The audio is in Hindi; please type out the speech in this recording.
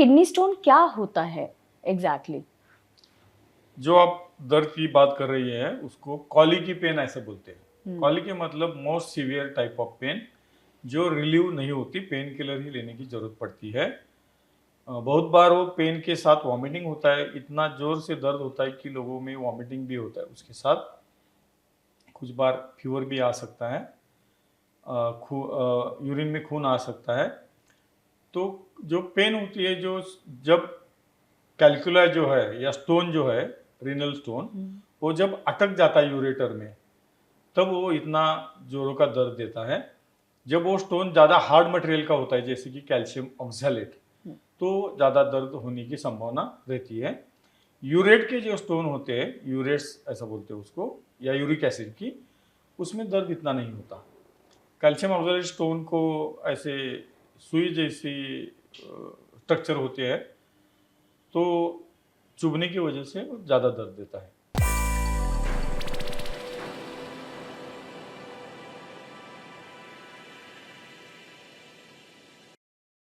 किडनी स्टोन क्या होता है एग्जैक्टली exactly? जो आप दर्द की बात कर रही है उसको कॉलिकी पेन ऐसे बोलते हैं। कॉलिकी मतलब most severe type of pain जो रिलीव नहीं होती, पेन किलर ही लेने की जरूरत पड़ती है। बहुत बार वो पेन के साथ वॉमिटिंग होता है, इतना जोर से दर्द होता है कि लोगों में वॉमिटिंग भी होता है, उसके साथ कुछ बार फीवर भी आ सकता है, यूरिन में खून आ सकता है। तो जो पेन होती है, जो जब कैलकुला जो है या स्टोन जो है, रीनल स्टोन, वो जब अटक जाता है यूरेटर में, तब वो इतना जोरों का दर्द देता है। जब वो स्टोन ज़्यादा हार्ड मटेरियल का होता है, जैसे कि कैल्शियम ऑक्सैलेट, तो ज़्यादा दर्द होने की संभावना रहती है। यूरेट के जो स्टोन होते हैं, यूरेट्स ऐसा बोलते हैं उसको, या यूरिक एसिड की, उसमें दर्द इतना नहीं होता। कैल्शियम ऑक्सैलेट स्टोन को ऐसे सुई जैसी स्ट्रक्चर होते हैं, तो चुभने की वजह से ज़्यादा दर्द देता है।